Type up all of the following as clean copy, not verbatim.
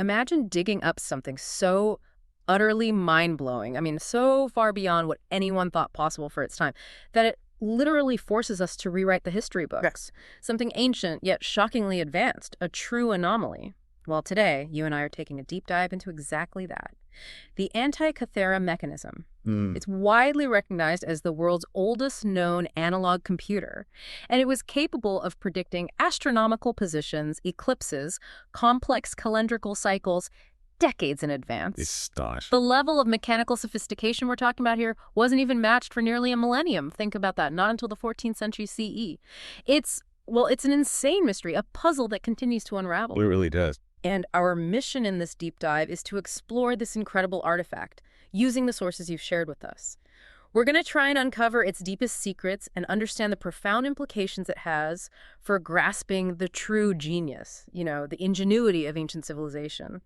Imagine digging up something so utterly mind-blowing, I mean, so far beyond what anyone thought possible for its time, that it literally forces us to rewrite the history books. Something ancient, yet shockingly advanced, a true anomaly. Well, today, you and I are taking a deep dive into exactly that. The Antikythera Mechanism. It's widely recognized as the world's oldest known analog computer, and it was capable of predicting astronomical positions, eclipses, complex calendrical cycles, decades in advance. Astonishing. The level of mechanical sophistication we're talking about here wasn't even matched for nearly a millennium. Think about that. Not until the 14th century CE. It's an insane mystery, a puzzle that continues to unravel. It really does. And our mission in this deep dive is to explore this incredible artifact using the sources you've shared with us. We're going to try and uncover its deepest secrets and understand the profound implications it has for grasping the true genius, the ingenuity of ancient civilization.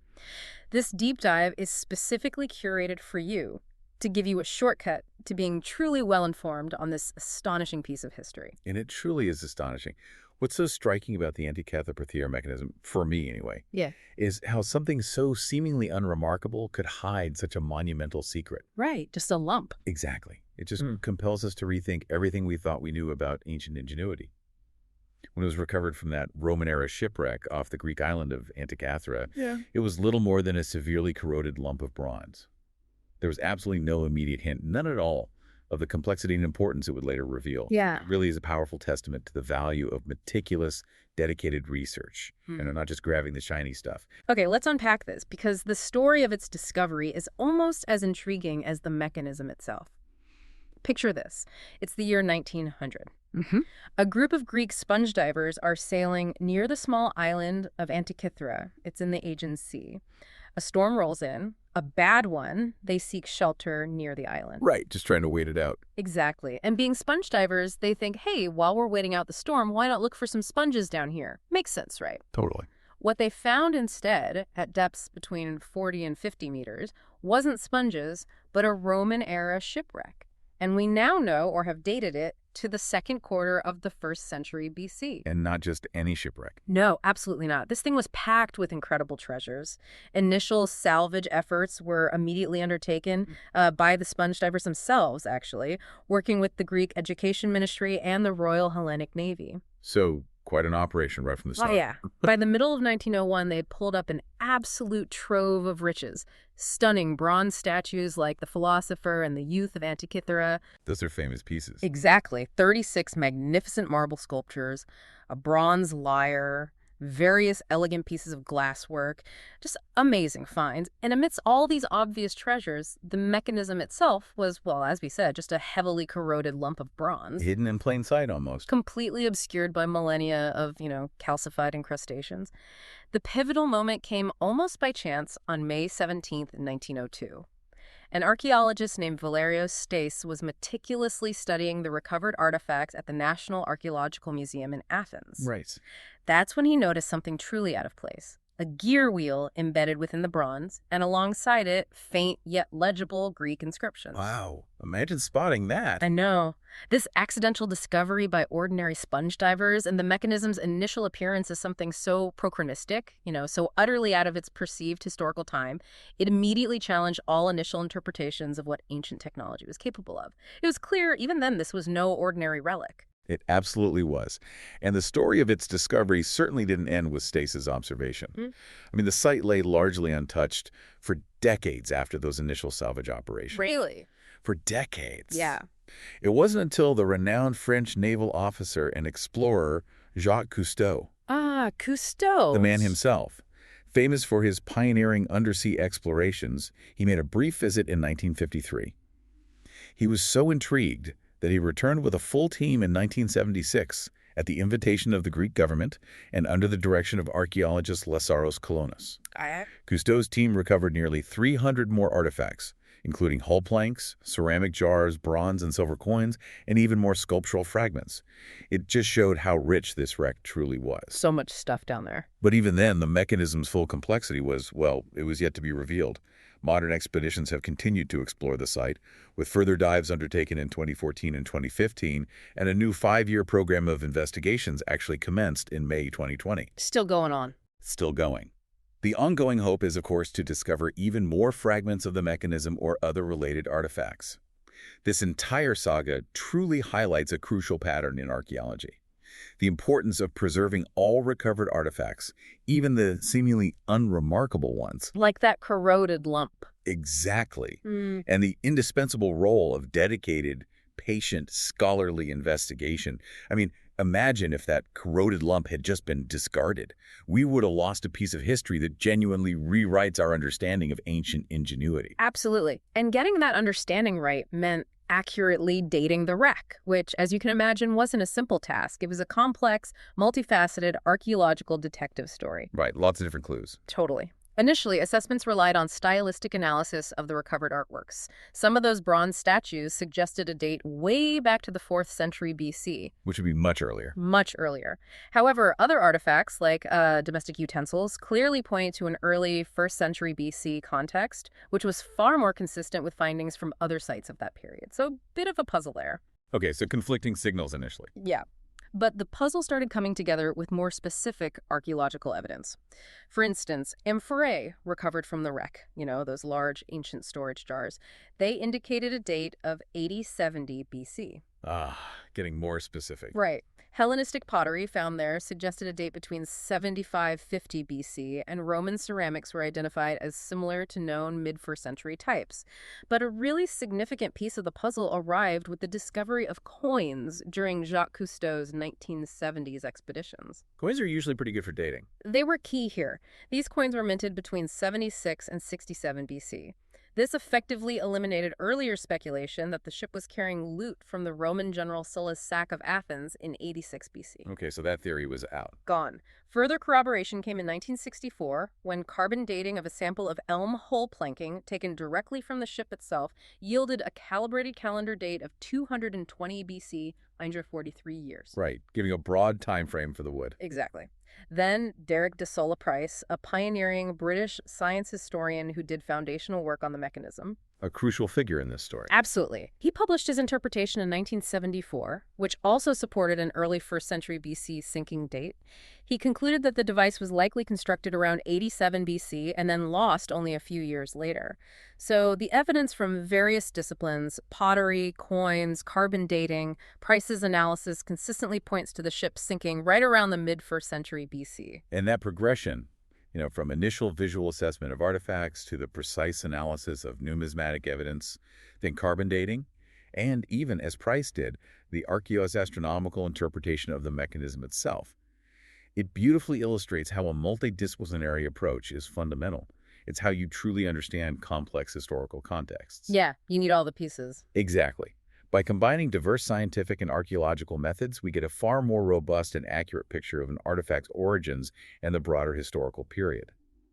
This deep dive is specifically curated for you to give you a shortcut to being truly well-informed on this astonishing piece of history. And it truly is astonishing. What's so striking about the Antikythera Mechanism, for me anyway, is how something so seemingly unremarkable could hide such a monumental secret. Right, just a lump. Exactly. It just compels us to rethink everything we thought we knew about ancient ingenuity. When it was recovered from that Roman-era shipwreck off the Greek island of Antikythera, it was little more than a severely corroded lump of bronze. There was absolutely no immediate hint, none at all, of the complexity and importance it would later reveal. Yeah. It really is a powerful testament to the value of meticulous, dedicated research, and not just grabbing the shiny stuff. Okay, let's unpack this, because the story of its discovery is almost as intriguing as the mechanism itself. Picture this. It's the year 1900. A group of Greek sponge divers are sailing near the small island of Antikythera. It's in the Aegean Sea. A storm rolls in, a bad one. They seek shelter near the island. Right, just trying to wait it out. Exactly. And being sponge divers, they think, hey, while we're waiting out the storm, why not look for some sponges down here? Makes sense, right? Totally. What they found instead, at depths between 40 and 50 meters, wasn't sponges, but a Roman-era shipwreck. And we now know, or have dated it, to the second quarter of the 1st century BC. And not just any shipwreck. No, absolutely not. This thing was packed with incredible treasures. Initial salvage efforts were immediately undertaken by the sponge divers themselves, actually, working with the Greek Education Ministry and the Royal Hellenic Navy. So, quite an operation right from the start. Oh, yeah. By the middle of 1901, they had pulled up an absolute trove of riches. Stunning bronze statues like the Philosopher and the Youth of Antikythera. Those are famous pieces. Exactly. 36 magnificent marble sculptures, a bronze lyre, various elegant pieces of glasswork. Just amazing finds. And amidst all these obvious treasures, the mechanism itself was, well, as we said, just a heavily corroded lump of bronze. Hidden in plain sight, almost. Completely obscured by millennia of, calcified incrustations. The pivotal moment came almost by chance on May 17th, 1902. An archaeologist named Valerio Stace was meticulously studying the recovered artifacts at the National Archaeological Museum in Athens. Right. That's when he noticed something truly out of place. A gear wheel embedded within the bronze, and alongside it, faint yet legible Greek inscriptions. Wow. Imagine spotting that. I know. This accidental discovery by ordinary sponge divers and the mechanism's initial appearance as something so prochronistic, so utterly out of its perceived historical time, it immediately challenged all initial interpretations of what ancient technology was capable of. It was clear, even then, this was no ordinary relic. It absolutely was. And the story of its discovery certainly didn't end with Stace's observation. I mean, the site lay largely untouched for decades after those initial salvage operations. Really? For decades. Yeah. It wasn't until the renowned French naval officer and explorer Jacques Cousteau. Ah, Cousteau. The man himself. Famous for his pioneering undersea explorations, he made a brief visit in 1953. He was so intrigued that he returned with a full team in 1976 at the invitation of the Greek government and under the direction of archaeologist Lazaros Kolonis. Cousteau's team recovered nearly 300 more artifacts, including hull planks, ceramic jars, bronze and silver coins, and even more sculptural fragments. It just showed how rich this wreck truly was. So much stuff down there. But even then, the mechanism's full complexity was, well, it was yet to be revealed. Modern expeditions have continued to explore the site, with further dives undertaken in 2014 and 2015, and a new 5-year program of investigations actually commenced in May 2020. Still going on. Still going. The ongoing hope is, of course, to discover even more fragments of the mechanism or other related artifacts. This entire saga truly highlights a crucial pattern in archaeology: the importance of preserving all recovered artifacts, even the seemingly unremarkable ones. Like that corroded lump. Exactly. Hmm. And the indispensable role of dedicated, patient, scholarly investigation. I mean, imagine if that corroded lump had just been discarded. We would have lost a piece of history that genuinely rewrites our understanding of ancient ingenuity. Absolutely. And getting that understanding right meant accurately dating the wreck, which, as you can imagine, wasn't a simple task. It was a complex, multifaceted archaeological detective story. Right, lots of different clues. Totally. Initially, assessments relied on stylistic analysis of the recovered artworks. Some of those bronze statues suggested a date way back to the 4th century BC. Which would be much earlier. Much earlier. However, other artifacts, like domestic utensils, clearly point to an early 1st century BC context, which was far more consistent with findings from other sites of that period. So, bit of a puzzle there. Okay, so conflicting signals initially. Yeah. But the puzzle started coming together with more specific archaeological evidence. For instance, amphorae recovered from the wreck, those large ancient storage jars. They indicated a date of 8070 BC. Ah, getting more specific. Right. Hellenistic pottery found there suggested a date between 7550 BC, and Roman ceramics were identified as similar to known mid-1st century types. But a really significant piece of the puzzle arrived with the discovery of coins during Jacques Cousteau's 1970s expeditions. Coins are usually pretty good for dating. They were key here. These coins were minted between 76 and 67 BC. This effectively eliminated earlier speculation that the ship was carrying loot from the Roman general Sulla's sack of Athens in 86 BC. Okay, so that theory was out. Gone. Further corroboration came in 1964 when carbon dating of a sample of elm hull planking taken directly from the ship itself yielded a calibrated calendar date of 220 BC, 143 years. Right, giving a broad time frame for the wood. Exactly. Then Derek de Solla Price, a pioneering British science historian who did foundational work on the mechanism. A crucial figure in this story. Absolutely. He published his interpretation in 1974, which also supported an early 1st century BC sinking date. He concluded that the device was likely constructed around 87 BC and then lost only a few years later. So the evidence from various disciplines, pottery, coins, carbon dating, Price's analysis consistently points to the ship sinking right around the mid-1st century BC. And that progression, from initial visual assessment of artifacts to the precise analysis of numismatic evidence, then carbon dating, and even, as Price did, the archaeoastronomical interpretation of the mechanism itself. It beautifully illustrates how a multidisciplinary approach is fundamental. It's how you truly understand complex historical contexts. Yeah, you need all the pieces. Exactly. By combining diverse scientific and archaeological methods, we get a far more robust and accurate picture of an artifact's origins and the broader historical period.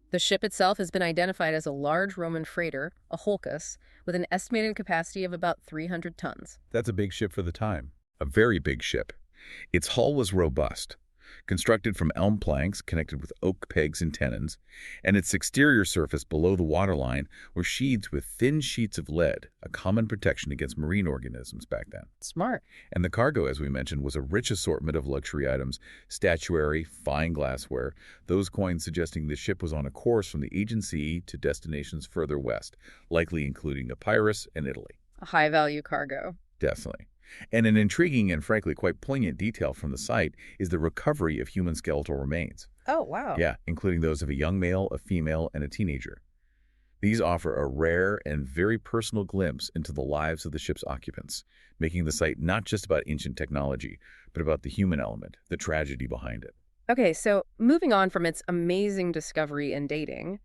The ship itself has been identified as a large Roman freighter, a holcus, with an estimated capacity of about 300 tons. That's a big ship for the time. A very big ship. Its hull was robust, constructed from elm planks connected with oak pegs and tenons, and its exterior surface below the waterline were sheathed with thin sheets of lead, a common protection against marine organisms back then. Smart. And the cargo, as we mentioned, was a rich assortment of luxury items, statuary, fine glassware, those coins suggesting the ship was on a course from the Aegean Sea to destinations further west, likely including Epirus and Italy. A high-value cargo. Definitely. And an intriguing and frankly quite poignant detail from the site is the recovery of human skeletal remains. Oh, wow. Yeah, including those of a young male, a female, and a teenager. These offer a rare and very personal glimpse into the lives of the ship's occupants, making the site not just about ancient technology, but about the human element, the tragedy behind it. Okay, so moving on from its amazing discovery and dating,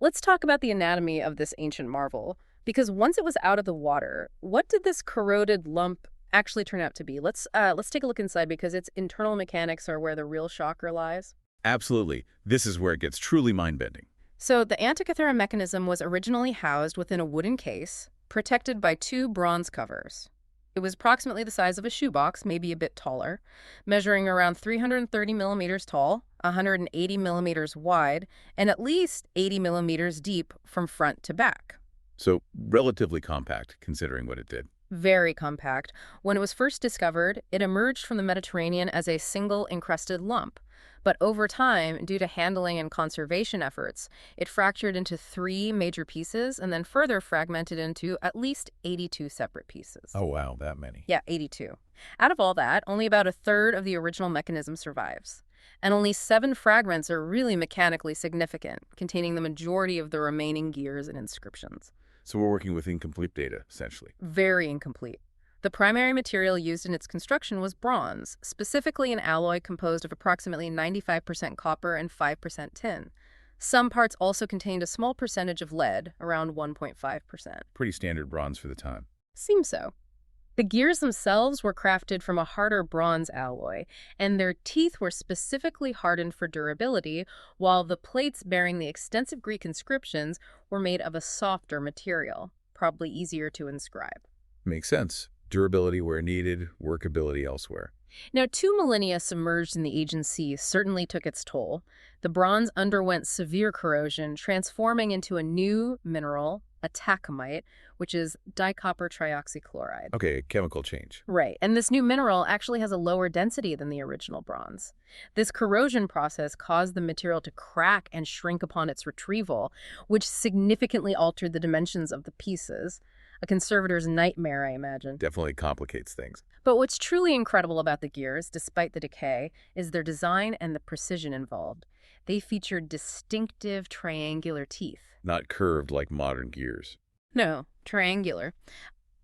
let's talk about the anatomy of this ancient marvel. Because once it was out of the water, what did this corroded lump actually turn out to be? Let's take a look inside because its internal mechanics are where the real shocker lies. Absolutely. This is where it gets truly mind-bending. So the Antikythera Mechanism was originally housed within a wooden case, protected by 2 bronze covers. It was approximately the size of a shoebox, maybe a bit taller, measuring around 330 millimeters tall, 180 millimeters wide, and at least 80 millimeters deep from front to back. So relatively compact, considering what it did. Very compact. When it was first discovered, it emerged from the Mediterranean as a single encrusted lump. But over time, due to handling and conservation efforts, it fractured into 3 major pieces and then further fragmented into at least 82 separate pieces. Oh, wow, that many. Yeah, 82. Out of all that, only about a third of the original mechanism survives. And only 7 fragments are really mechanically significant, containing the majority of the remaining gears and inscriptions. So we're working with incomplete data, essentially. Very incomplete. The primary material used in its construction was bronze, specifically an alloy composed of approximately 95% copper and 5% tin. Some parts also contained a small percentage of lead, around 1.5%. Pretty standard bronze for the time. Seems so. The gears themselves were crafted from a harder bronze alloy, and their teeth were specifically hardened for durability, while the plates bearing the extensive Greek inscriptions were made of a softer material, probably easier to inscribe. Makes sense. Durability where needed, workability elsewhere. Now, 2 millennia submerged in the Aegean Sea certainly took its toll. The bronze underwent severe corrosion, transforming into a new mineral, atacamite, which is dicopper trioxychloride. Okay, chemical change. Right, and this new mineral actually has a lower density than the original bronze. This corrosion process caused the material to crack and shrink upon its retrieval, which significantly altered the dimensions of the pieces. A conservator's nightmare, I imagine. Definitely complicates things. But what's truly incredible about the gears, despite the decay, is their design and the precision involved. They featured distinctive triangular teeth. Not curved like modern gears. No, triangular.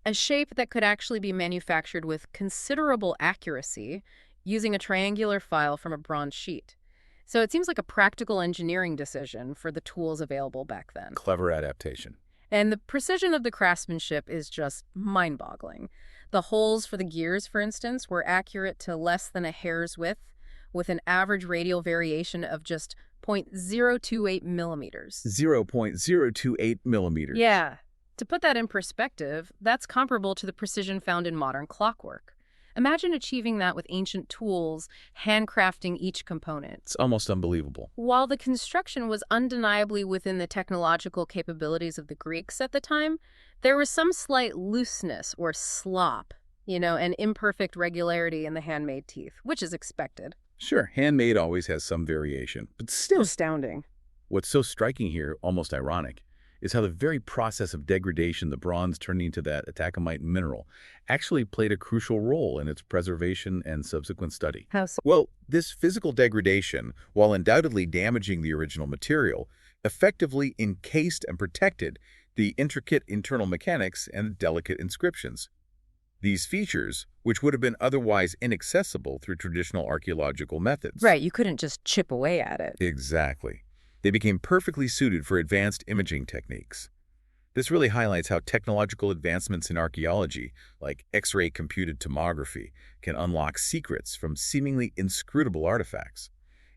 A shape that could actually be manufactured with considerable accuracy using a triangular file from a bronze sheet. So it seems like a practical engineering decision for the tools available back then. Clever adaptation. And the precision of the craftsmanship is just mind-boggling. The holes for the gears, for instance, were accurate to less than a hair's width, with an average radial variation of just 0.028 millimeters. 0.028 millimeters. Yeah. To put that in perspective, that's comparable to the precision found in modern clockwork. Imagine achieving that with ancient tools, handcrafting each component. It's almost unbelievable. While the construction was undeniably within the technological capabilities of the Greeks at the time, there was some slight looseness or slop, and imperfect regularity in the handmade teeth, which is expected. Sure, handmade always has some variation, but still. Astounding. What's so striking here, almost ironic, is how the very process of degradation, the bronze turning into that atacamite mineral, actually played a crucial role in its preservation and subsequent study. How so? Well, this physical degradation, while undoubtedly damaging the original material, effectively encased and protected the intricate internal mechanics and delicate inscriptions. These features, which would have been otherwise inaccessible through traditional archaeological methods. Right, you couldn't just chip away at it. Exactly. They became perfectly suited for advanced imaging techniques. This really highlights how technological advancements in archaeology, like X-ray computed tomography, can unlock secrets from seemingly inscrutable artifacts.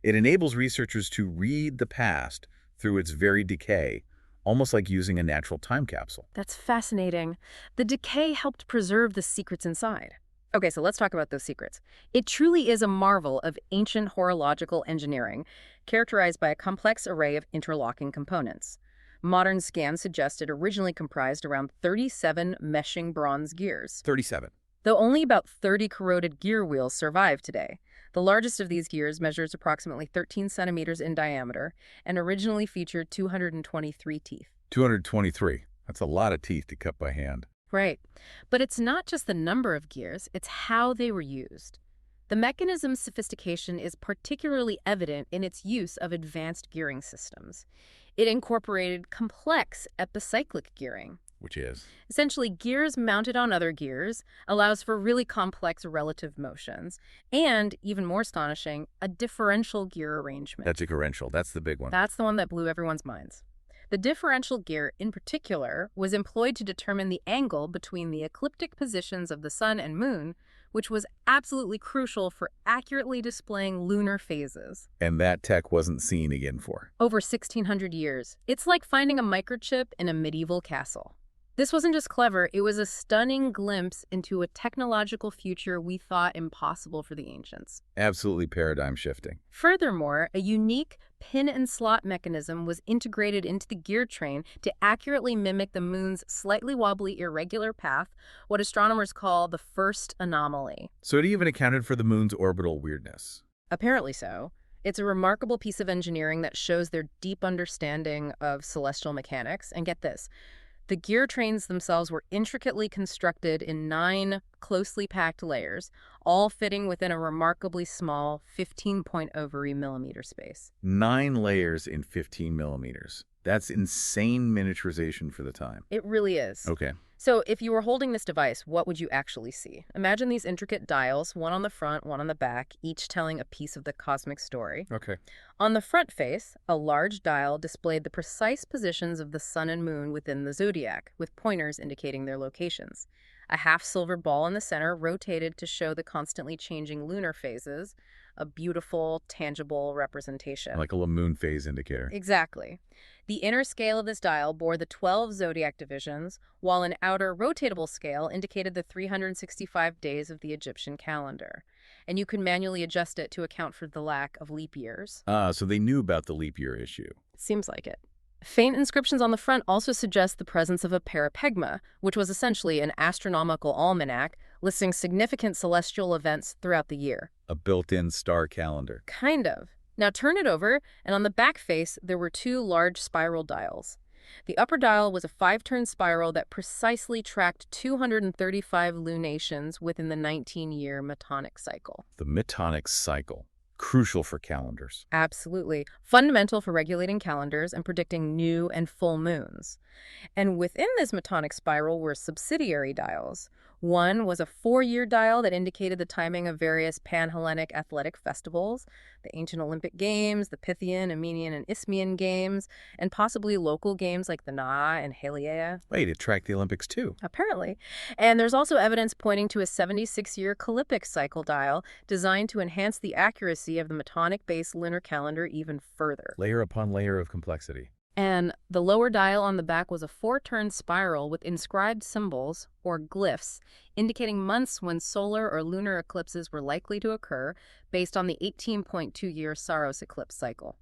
It enables researchers to read the past through its very decay, almost like using a natural time capsule. That's fascinating. The decay helped preserve the secrets inside. Okay, so let's talk about those secrets. It truly is a marvel of ancient horological engineering, characterized by a complex array of interlocking components. Modern scans suggest it originally comprised around 37 meshing bronze gears. 37. Though only about 30 corroded gear wheels survive today. The largest of these gears measures approximately 13 centimeters in diameter and originally featured 223 teeth. 223. That's a lot of teeth to cut by hand. Right. But it's not just the number of gears, it's how they were used. The mechanism's sophistication is particularly evident in its use of advanced gearing systems. It incorporated complex epicyclic gearing. Which is? Essentially, gears mounted on other gears allows for really complex relative motions. And, even more astonishing, a differential gear arrangement. That differential, that's the big one. That's the one that blew everyone's minds. The differential gear, in particular, was employed to determine the angle between the ecliptic positions of the sun and moon, which was absolutely crucial for accurately displaying lunar phases. And that tech wasn't seen again for over 1,600 years. It's like finding a microchip in a medieval castle. This wasn't just clever, it was a stunning glimpse into a technological future we thought impossible for the ancients. Absolutely paradigm shifting. Furthermore, a unique pin and slot mechanism was integrated into the gear train to accurately mimic the moon's slightly wobbly irregular path, what astronomers call the first anomaly. So it even accounted for the moon's orbital weirdness. Apparently so. It's a remarkable piece of engineering that shows their deep understanding of celestial mechanics. And get this, the gear trains themselves were intricately constructed in 9 closely packed layers, all fitting within a remarkably small 15-point ovary millimeter space. 9 layers in 15 millimeters. That's insane miniaturization for the time. It really is. Okay. So if you were holding this device, what would you actually see? Imagine these intricate dials, one on the front, one on the back, each telling a piece of the cosmic story. Okay. On the front face, a large dial displayed the precise positions of the sun and moon within the zodiac, with pointers indicating their locations. A half-silver ball in the center rotated to show the constantly changing lunar phases, a beautiful, tangible representation. Like a little moon phase indicator. Exactly. The inner scale of this dial bore the 12 zodiac divisions, while an outer rotatable scale indicated the 365 days of the Egyptian calendar. And you could manually adjust it to account for the lack of leap years. So they knew about the leap year issue. Seems like it. Faint inscriptions on the front also suggest the presence of a parapegma, which was essentially an astronomical almanac listing significant celestial events throughout the year. A built-in star calendar. Kind of. Now turn it over, and on the back face, there were 2 large spiral dials. The upper dial was a 5-turn spiral that precisely tracked 235 lunations within the 19-year Metonic cycle. The Metonic cycle. Crucial for calendars. Absolutely. Fundamental for regulating calendars and predicting new and full moons. And within this Metonic spiral were subsidiary dials. One was a 4-year dial that indicated the timing of various pan-Hellenic athletic festivals, the ancient Olympic Games, the Pythian, Armenian, and Isthmian Games, and possibly local games like the Na and Heliea. Wait, it tracked the Olympics too. Apparently. And there's also evidence pointing to a 76-year Callipic cycle dial designed to enhance the accuracy of the Metonic-based lunar calendar even further. Layer upon layer of complexity. And the lower dial on the back was a 4-turn spiral with inscribed symbols, or glyphs, indicating months when solar or lunar eclipses were likely to occur based on the 18.2-year Saros eclipse cycle.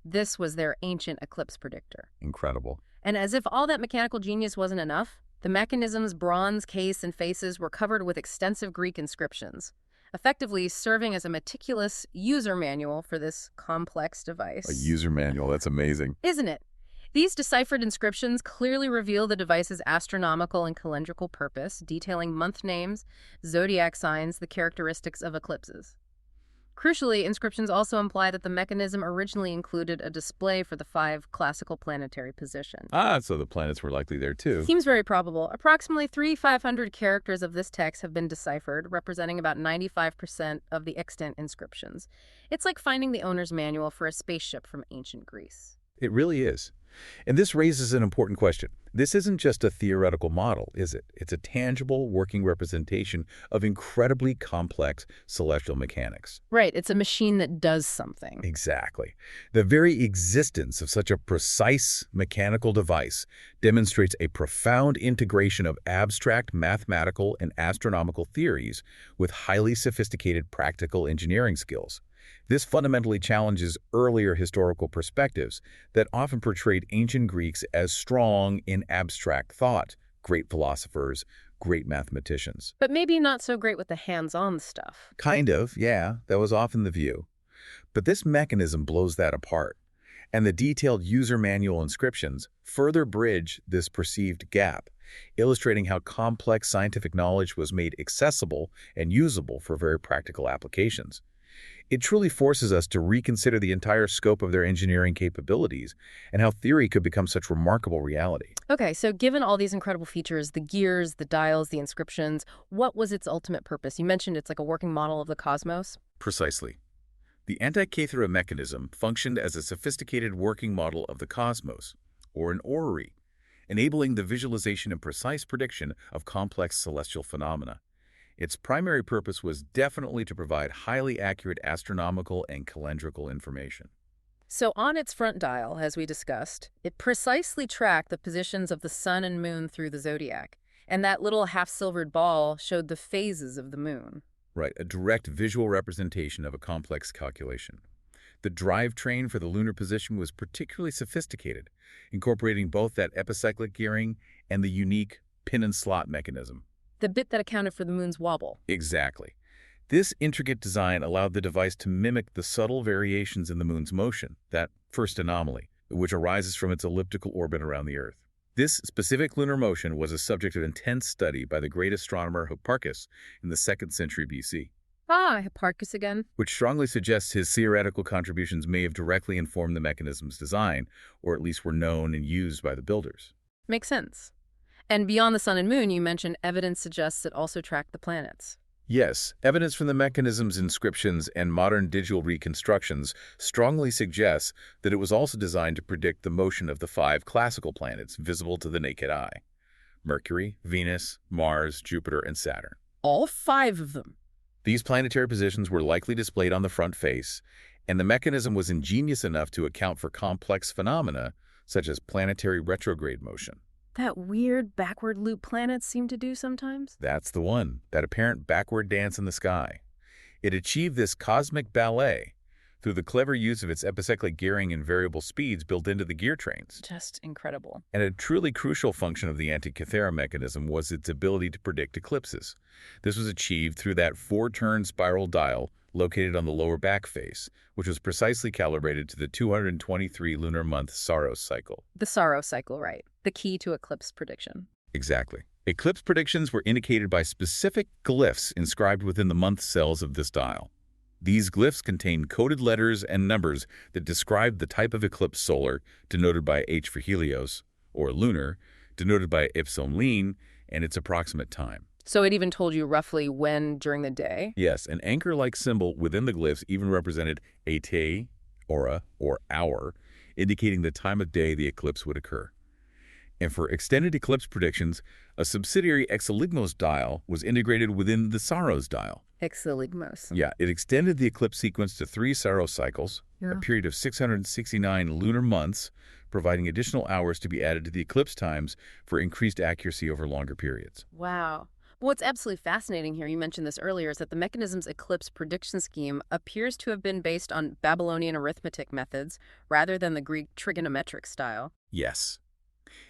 This was their ancient eclipse predictor. Incredible. And as if all that mechanical genius wasn't enough, the mechanism's bronze case and faces were covered with extensive Greek inscriptions, effectively serving as a meticulous user manual for this complex device. A user manual, that's amazing. Isn't it? These deciphered inscriptions clearly reveal the device's astronomical and calendrical purpose, detailing month names, zodiac signs, the characteristics of eclipses. Crucially, inscriptions also imply that the mechanism originally included a display for the 5 classical planetary positions. So the planets were likely there too. Seems very probable. Approximately 3,500 characters of this text have been deciphered, representing about 95% of the extant inscriptions. It's like finding the owner's manual for a spaceship from ancient Greece. It really is. And this raises an important question. This isn't just a theoretical model, is it? It's a tangible working representation of incredibly complex celestial mechanics. Right, it's a machine that does something. Exactly. The very existence of such a precise mechanical device demonstrates a profound integration of abstract mathematical and astronomical theories with highly sophisticated practical engineering skills. This fundamentally challenges earlier historical perspectives that often portrayed ancient Greeks as strong in abstract thought, great philosophers, great mathematicians. But maybe not so great with the hands-on stuff. Kind of, yeah, that was often the view. But this mechanism blows that apart, and the detailed user manual inscriptions further bridge this perceived gap, illustrating how complex scientific knowledge was made accessible and usable for very practical applications. It truly forces us to reconsider the entire scope of their engineering capabilities and how theory could become such remarkable reality. Okay, so given all these incredible features, the gears, the dials, the inscriptions, what was its ultimate purpose? You mentioned it's like a working model of the cosmos. Precisely. The Antikythera Mechanism functioned as a sophisticated working model of the cosmos, or an orrery, enabling the visualization and precise prediction of complex celestial phenomena. Its primary purpose was definitely to provide highly accurate astronomical and calendrical information. So on its front dial, as we discussed, it precisely tracked the positions of the sun and moon through the zodiac, and that little half-silvered ball showed the phases of the moon. Right, a direct visual representation of a complex calculation. The drivetrain for the lunar position was particularly sophisticated, incorporating both that epicyclic gearing and the unique pin and slot mechanism. The bit that accounted for the moon's wobble. Exactly. This intricate design allowed the device to mimic the subtle variations in the moon's motion, that first anomaly, which arises from its elliptical orbit around the Earth. This specific lunar motion was a subject of intense study by the great astronomer Hipparchus in the 2nd century BC. Ah, Hipparchus again. Which strongly suggests his theoretical contributions may have directly informed the mechanism's design, or at least were known and used by the builders. Makes sense. And beyond the sun and moon, you mentioned evidence suggests it also tracked the planets. Yes, evidence from the mechanism's inscriptions and modern digital reconstructions strongly suggests that it was also designed to predict the motion of the 5 classical planets visible to the naked eye: Mercury, Venus, Mars, Jupiter, and Saturn. All 5 of them. These planetary positions were likely displayed on the front face, and the mechanism was ingenious enough to account for complex phenomena such as planetary retrograde motion. That weird backward loop planets seem to do sometimes? That's the one, that apparent backward dance in the sky. It achieved this cosmic ballet through the clever use of its epicyclic gearing and variable speeds built into the gear trains. Just incredible. And a truly crucial function of the Antikythera mechanism was its ability to predict eclipses. This was achieved through that 4-turn spiral dial located on the lower back face, which was precisely calibrated to the 223 lunar month Saros cycle. The Saros cycle, right. The key to eclipse prediction. Exactly. Eclipse predictions were indicated by specific glyphs inscribed within the month cells of this dial. These glyphs contain coded letters and numbers that describe the type of eclipse: solar, denoted by H for Helios, or lunar, denoted by Ipsilon Lean, and its approximate time. So it even told you roughly when during the day? Yes, an anchor-like symbol within the glyphs even represented a te, aura, or hour, indicating the time of day the eclipse would occur. And for extended eclipse predictions, a subsidiary Exeligmos dial was integrated within the Saros dial. Exeligmos. Yeah, it extended the eclipse sequence to 3 Saros cycles, a period of 669 lunar months, providing additional hours to be added to the eclipse times for increased accuracy over longer periods. Wow. What's absolutely fascinating here, you mentioned this earlier, is that the mechanism's eclipse prediction scheme appears to have been based on Babylonian arithmetic methods rather than the Greek trigonometric style. Yes.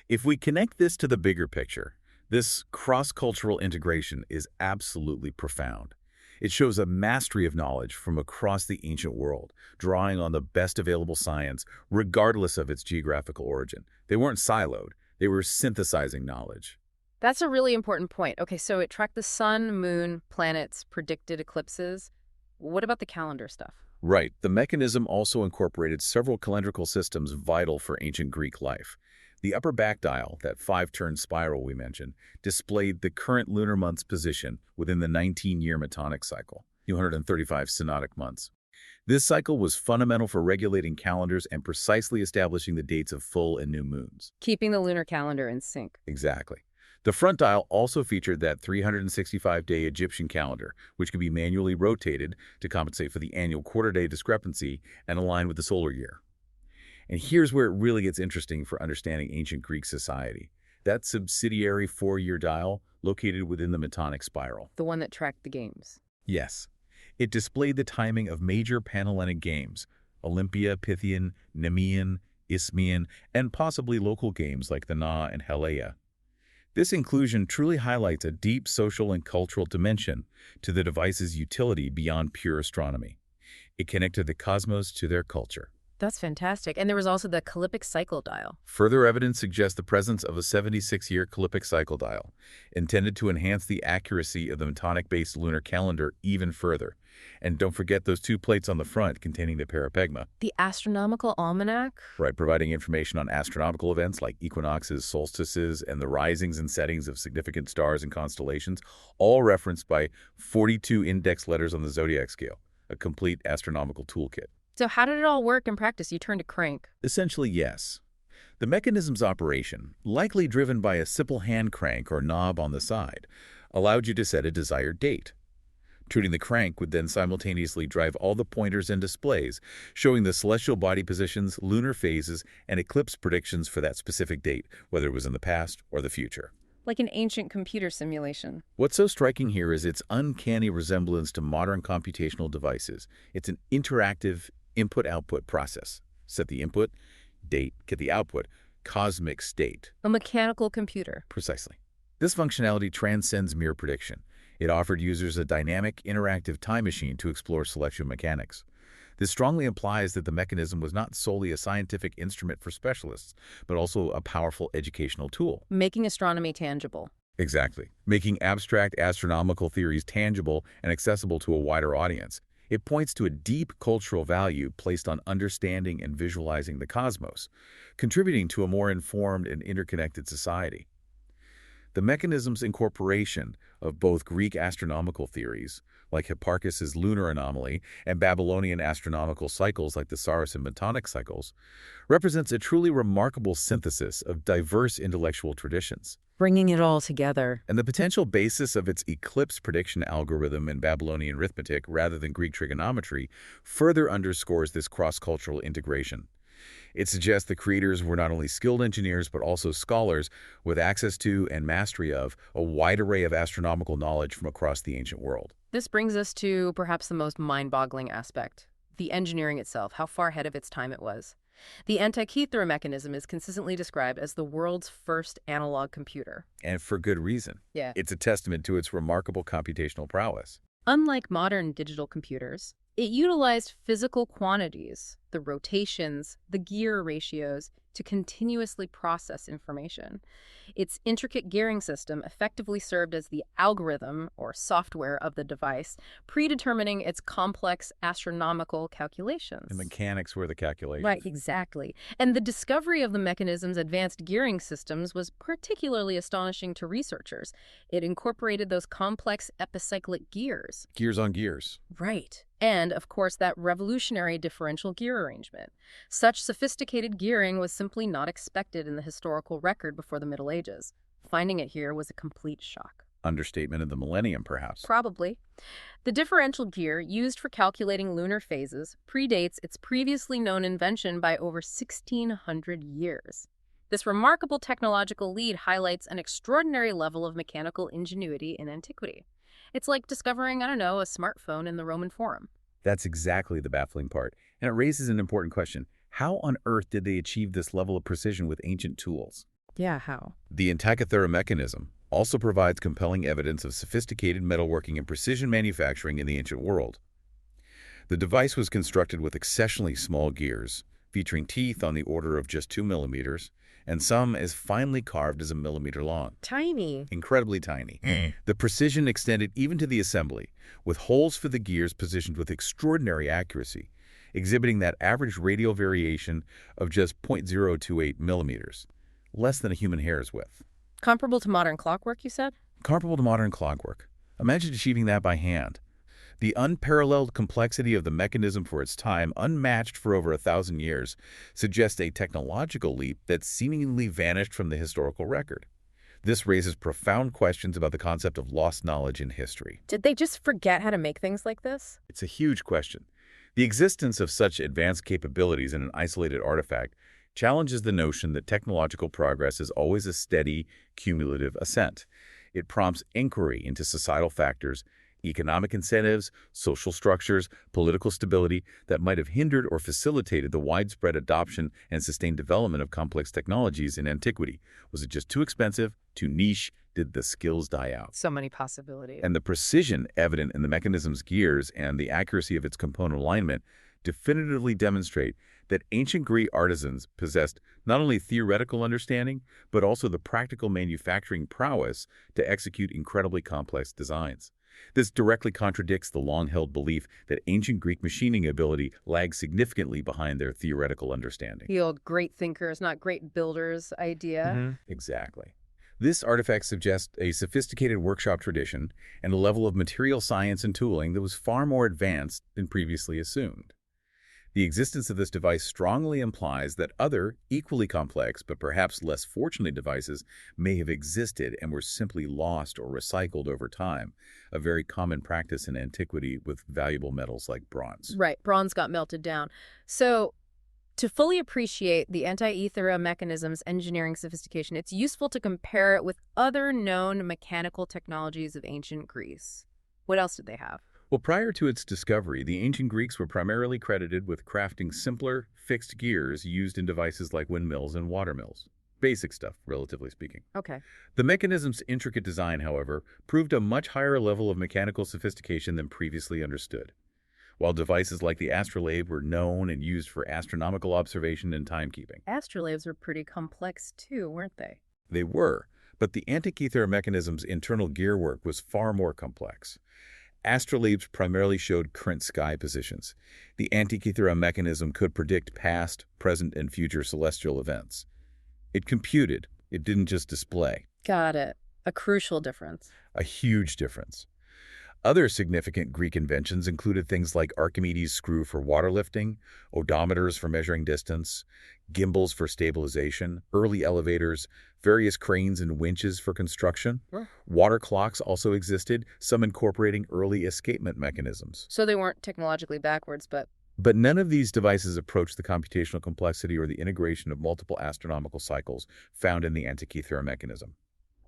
If we connect this to the bigger picture, this cross-cultural integration is absolutely profound. It shows a mastery of knowledge from across the ancient world, drawing on the best available science, regardless of its geographical origin. They weren't siloed. They were synthesizing knowledge. That's a really important point. Okay, so it tracked the sun, moon, planets, predicted eclipses. What about the calendar stuff? Right. The mechanism also incorporated several calendrical systems vital for ancient Greek life. The upper back dial, that 5-turn spiral we mentioned, displayed the current lunar month's position within the 19-year Metonic cycle, 235 synodic months. This cycle was fundamental for regulating calendars and precisely establishing the dates of full and new moons. Keeping the lunar calendar in sync. Exactly. The front dial also featured that 365-day Egyptian calendar, which could be manually rotated to compensate for the annual quarter-day discrepancy and align with the solar year. And here's where it really gets interesting for understanding ancient Greek society. That subsidiary 4-year dial located within the Metonic spiral. The one that tracked the games. Yes. It displayed the timing of major Panhellenic games, Olympia, Pythian, Nemean, Isthmian, and possibly local games like the Na and Helleia. This inclusion truly highlights a deep social and cultural dimension to the device's utility beyond pure astronomy. It connected the cosmos to their culture. That's fantastic. And there was also the Callipic cycle dial. Further evidence suggests the presence of a 76-year Callipic cycle dial, intended to enhance the accuracy of the Metonic-based lunar calendar even further. And don't forget those 2 plates on the front containing the parapegma. The astronomical almanac? Right, providing information on astronomical events like equinoxes, solstices, and the risings and settings of significant stars and constellations, all referenced by 42 index letters on the zodiac scale, a complete astronomical toolkit. So how did it all work in practice? You turned a crank. Essentially, yes. The mechanism's operation, likely driven by a simple hand crank or knob on the side, allowed you to set a desired date. Turning the crank would then simultaneously drive all the pointers and displays, showing the celestial body positions, lunar phases, and eclipse predictions for that specific date, whether it was in the past or the future. Like an ancient computer simulation. What's so striking here is its uncanny resemblance to modern computational devices. It's an interactive input-output process. Set the input, date, get the output, cosmic state. A mechanical computer. Precisely. This functionality transcends mere prediction. It offered users a dynamic, interactive time machine to explore celestial mechanics. This strongly implies that the mechanism was not solely a scientific instrument for specialists, but also a powerful educational tool. Making astronomy tangible. Exactly. Making abstract astronomical theories tangible and accessible to a wider audience. It points to a deep cultural value placed on understanding and visualizing the cosmos, contributing to a more informed and interconnected society. The mechanism's incorporation of both Greek astronomical theories, like Hipparchus's lunar anomaly, and Babylonian astronomical cycles like the Saros and Metonic cycles, represents a truly remarkable synthesis of diverse intellectual traditions. Bringing it all together. And the potential basis of its eclipse prediction algorithm in Babylonian arithmetic rather than Greek trigonometry further underscores this cross-cultural integration. It suggests the creators were not only skilled engineers but also scholars with access to and mastery of a wide array of astronomical knowledge from across the ancient world. This brings us to perhaps the most mind-boggling aspect, the engineering itself, how far ahead of its time it was. The Antikythera Mechanism is consistently described as the world's first analog computer. And for good reason. Yeah. It's a testament to its remarkable computational prowess. Unlike modern digital computers, it utilized physical quantities, the rotations, the gear ratios, to continuously process information. Its intricate gearing system effectively served as the algorithm or software of the device, predetermining its complex astronomical calculations. The mechanics were the calculations. Right, exactly. And the discovery of the mechanism's advanced gearing systems was particularly astonishing to researchers. It incorporated those complex epicyclic gears. Gears on gears. Right. And, of course, that revolutionary differential gear arrangement. Such sophisticated gearing was simply not expected in the historical record before the Middle Ages. Finding it here was a complete shock. Understatement of the millennium, perhaps. Probably. The differential gear, used for calculating lunar phases, predates its previously known invention by over 1,600 years. This remarkable technological lead highlights an extraordinary level of mechanical ingenuity in antiquity. It's like discovering, a smartphone in the Roman Forum. That's exactly the baffling part. And it raises an important question. How on earth did they achieve this level of precision with ancient tools? Yeah, how? The Antikythera Mechanism also provides compelling evidence of sophisticated metalworking and precision manufacturing in the ancient world. The device was constructed with exceptionally small gears, featuring teeth on the order of just 2 millimeters, and some as finely carved as 1 millimeter long. Tiny. Incredibly tiny. The precision extended even to the assembly, with holes for the gears positioned with extraordinary accuracy, exhibiting that average radial variation of just 0.028 millimeters, less than a human hair's width. Comparable to modern clockwork, you said? Comparable to modern clockwork. Imagine achieving that by hand. The unparalleled complexity of the mechanism for its time, unmatched for over 1,000 years, suggests a technological leap that seemingly vanished from the historical record. This raises profound questions about the concept of lost knowledge in history. Did they just forget how to make things like this? It's a huge question. The existence of such advanced capabilities in an isolated artifact challenges the notion that technological progress is always a steady, cumulative ascent. It prompts inquiry into societal factors, economic incentives, social structures, political stability that might have hindered or facilitated the widespread adoption and sustained development of complex technologies in antiquity. Was it just too expensive, too niche? Did the skills die out? So many possibilities. And the precision evident in the mechanism's gears and the accuracy of its component alignment definitively demonstrate that ancient Greek artisans possessed not only theoretical understanding, but also the practical manufacturing prowess to execute incredibly complex designs. This directly contradicts the long-held belief that ancient Greek machining ability lagged significantly behind their theoretical understanding. The old great thinkers, not great builders idea. Exactly. This artifact suggests a sophisticated workshop tradition and a level of material science and tooling that was far more advanced than previously assumed. The existence of this device strongly implies that other, equally complex but perhaps less fortunate devices may have existed and were simply lost or recycled over time, a very common practice in antiquity with valuable metals like bronze. Right, bronze got melted down. So, to fully appreciate the Antikythera Mechanism's engineering sophistication, it's useful to compare it with other known mechanical technologies of ancient Greece. What else did they have? Well, prior to its discovery, the ancient Greeks were primarily credited with crafting simpler, fixed gears used in devices like windmills and watermills. Basic stuff, relatively speaking. Okay. The mechanism's intricate design, however, proved a much higher level of mechanical sophistication than previously understood. While devices like the astrolabe were known and used for astronomical observation and timekeeping. Astrolabes were pretty complex too, weren't they? They were, but the Antikythera Mechanism's internal gearwork was far more complex. Astrolabes primarily showed current sky positions. The Antikythera Mechanism could predict past, present, and future celestial events. It computed, it didn't just display. Got it. A crucial difference. A huge difference. Other significant Greek inventions included things like Archimedes' screw for water lifting, odometers for measuring distance, gimbals for stabilization, early elevators, various cranes and winches for construction. Sure. Water clocks also existed, some incorporating early escapement mechanisms. So they weren't technologically backwards, but But none of these devices approached the computational complexity or the integration of multiple astronomical cycles found in the Antikythera Mechanism.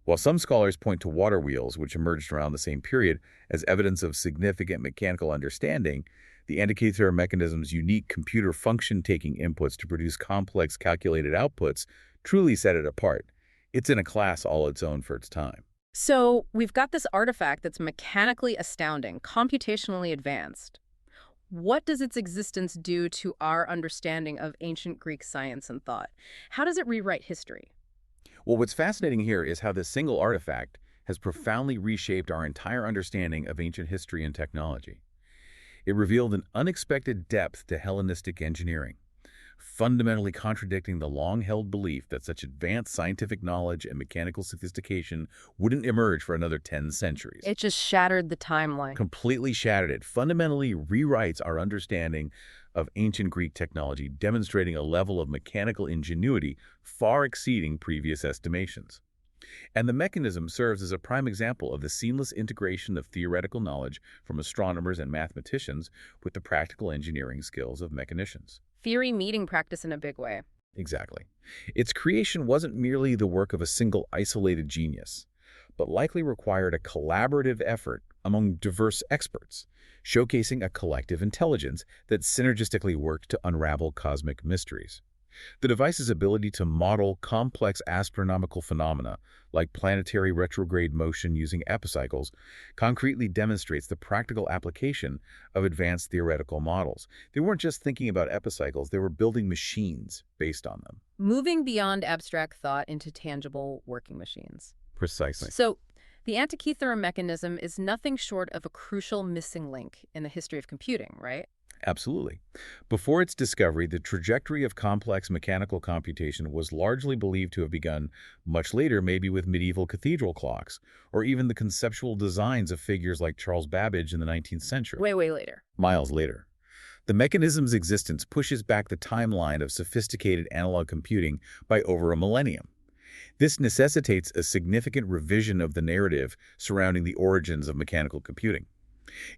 While some scholars point to water wheels, which emerged around the same period, as evidence of significant mechanical understanding, the Antikythera Mechanism's unique computer function-taking inputs to produce complex calculated outputs truly set it apart. It's in a class all its own for its time. so we've got this artifact that's mechanically astounding, computationally advanced. What does its existence do to our understanding of ancient Greek science and thought? How does it rewrite history? Well, what's fascinating here is how this single artifact has profoundly reshaped our entire understanding of ancient history and technology. It revealed an unexpected depth to Hellenistic engineering, fundamentally contradicting the long-held belief that such advanced scientific knowledge and mechanical sophistication wouldn't emerge for another 10 centuries. It just shattered the timeline. Completely shattered it, fundamentally rewrites our understanding of ancient Greek technology, demonstrating a level of mechanical ingenuity far exceeding previous estimations. And the mechanism serves as a prime example of the seamless integration of theoretical knowledge from astronomers and mathematicians with the practical engineering skills of mechanicians. Theory meeting practice in a big way. Exactly. Its creation wasn't merely the work of a single isolated genius, but likely required a collaborative effort among diverse experts, showcasing a collective intelligence that synergistically worked to unravel cosmic mysteries. The device's ability to model complex astronomical phenomena, like planetary retrograde motion using epicycles, concretely demonstrates the practical application of advanced theoretical models. They weren't just thinking about epicycles, they were building machines based on them. Moving beyond abstract thought into tangible working machines. Precisely. So, the Antikythera Mechanism is nothing short of a crucial missing link in the history of computing, right? Absolutely. Before its discovery, the trajectory of complex mechanical computation was largely believed to have begun much later, maybe with medieval cathedral clocks, or even the conceptual designs of figures like Charles Babbage in the 19th century. Way later. Miles later. The mechanism's existence pushes back the timeline of sophisticated analog computing by over a millennium. This necessitates a significant revision of the narrative surrounding the origins of mechanical computing.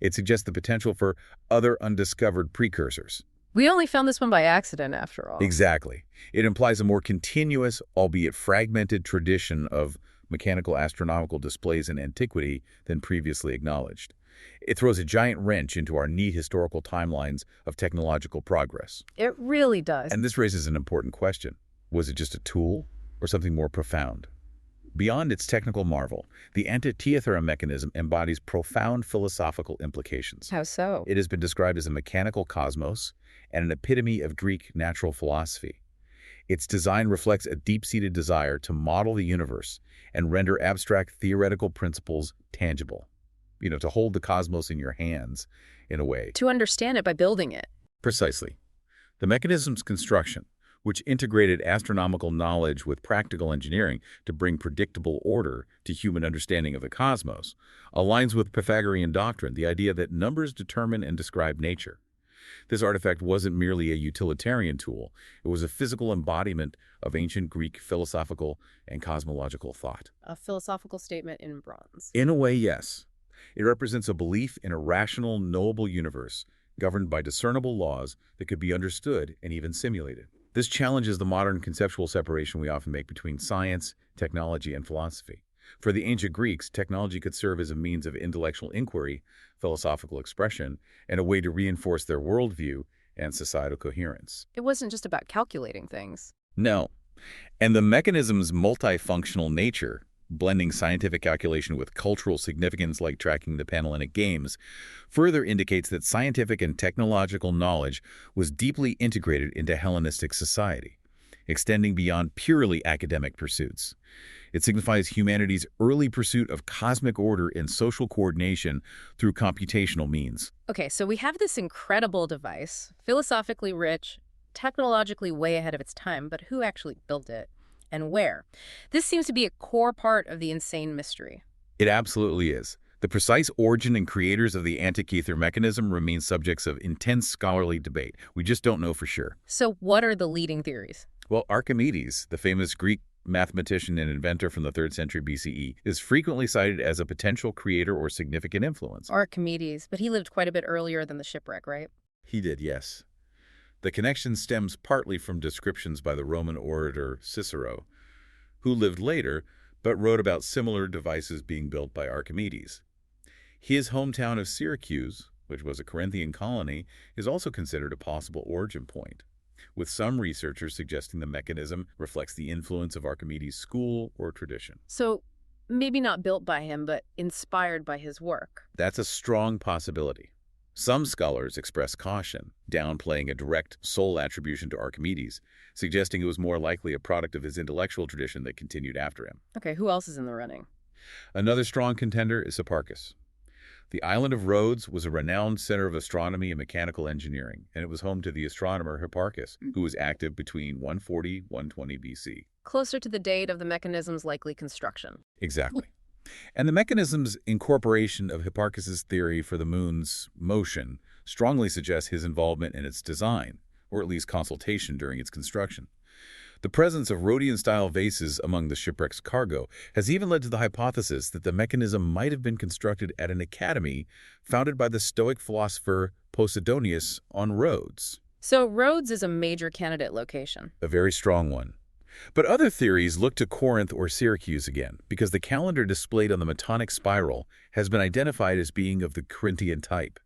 It suggests the potential for other undiscovered precursors. We only found this one by accident, after all. Exactly. It implies a more continuous, albeit fragmented, tradition of mechanical astronomical displays in antiquity than previously acknowledged. It throws a giant wrench into our neat historical timelines of technological progress. It really does. And this raises an important question. Was it just a tool or something more profound? Beyond its technical marvel, the Antikythera Mechanism embodies profound philosophical implications. How so? It has been described as a mechanical cosmos and an epitome of Greek natural philosophy. Its design reflects a deep-seated desire to model the universe and render abstract theoretical principles tangible. To hold the cosmos in your hands, in a way. To understand it by building it. Precisely. The mechanism's construction, which integrated astronomical knowledge with practical engineering to bring predictable order to human understanding of the cosmos, aligns with Pythagorean doctrine, the idea that numbers determine and describe nature. This artifact wasn't merely a utilitarian tool, it was a physical embodiment of ancient Greek philosophical and cosmological thought. A philosophical statement in bronze. In a way, yes. It represents a belief in a rational, knowable universe governed by discernible laws that could be understood and even simulated. This challenges the modern conceptual separation we often make between science, technology, and philosophy. For the ancient Greeks, technology could serve as a means of intellectual inquiry, philosophical expression, and a way to reinforce their worldview and societal coherence. It wasn't just about calculating things. No, And the mechanism's multifunctional nature, blending scientific calculation with cultural significance like tracking the Panhellenic Games, further indicates that scientific and technological knowledge was deeply integrated into Hellenistic society, extending beyond purely academic pursuits. It signifies humanity's early pursuit of cosmic order and social coordination through computational means. Okay, so we have this incredible device, philosophically rich, technologically way ahead of its time, but who actually built it and where? This seems to be a core part of the insane mystery. It absolutely is. The precise origin and creators of the Antikythera Mechanism remain subjects of intense scholarly debate. We just don't know for sure. So what are the leading theories? Well, Archimedes, the famous Greek mathematician and inventor from the 3rd century BCE, is frequently cited as a potential creator or significant influence. Archimedes, but he lived quite a bit earlier than the shipwreck, right? He did, yes. The connection stems partly from descriptions by the Roman orator Cicero, who lived later but wrote about similar devices being built by Archimedes. His hometown of Syracuse, which was a Corinthian colony, is also considered a possible origin point, with some researchers suggesting the mechanism reflects the influence of Archimedes' school or tradition. So maybe not built by him, but inspired by his work. That's a strong possibility. Some scholars express caution, downplaying a direct sole attribution to Archimedes, suggesting it was more likely a product of his intellectual tradition that continued after him. Okay, who else is in the running? Another strong contender is Hipparchus. The island of Rhodes was a renowned center of astronomy and mechanical engineering, and it was home to the astronomer Hipparchus, who was active between 140 and 120 BC. Closer to the date of the mechanism's likely construction. Exactly. And the mechanism's incorporation of Hipparchus's theory for the moon's motion strongly suggests his involvement in its design, or at least consultation during its construction. The presence of Rhodian-style vases among the shipwreck's cargo has even led to the hypothesis that the mechanism might have been constructed at an academy founded by the Stoic philosopher Posidonius on Rhodes. So Rhodes is a major candidate location. A very strong one. But other theories look to Corinth or Syracuse again, because the calendar displayed on the Metonic spiral has been identified as being of the Corinthian type.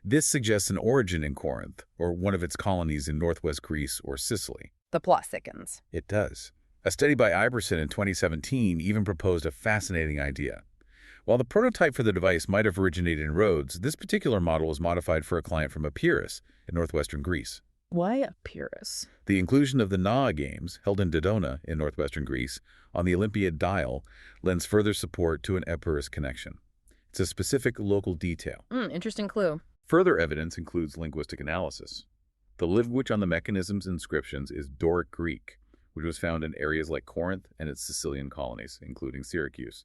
This suggests an origin in Corinth, or one of its colonies in northwest Greece or Sicily. The plot thickens. It does. A study by Iverson in 2017 even proposed a fascinating idea. While the prototype for the device might have originated in Rhodes, this particular model was modified for a client from Epirus in northwestern Greece. Why Epirus? The inclusion of the Naa Games, held in Dodona in northwestern Greece, on the Olympiad dial lends further support to an Epirus connection. It's a specific local detail. Interesting clue. Further evidence includes linguistic analysis. The language on the mechanism's inscriptions is Doric Greek, which was found in areas like Corinth and its Sicilian colonies, including Syracuse.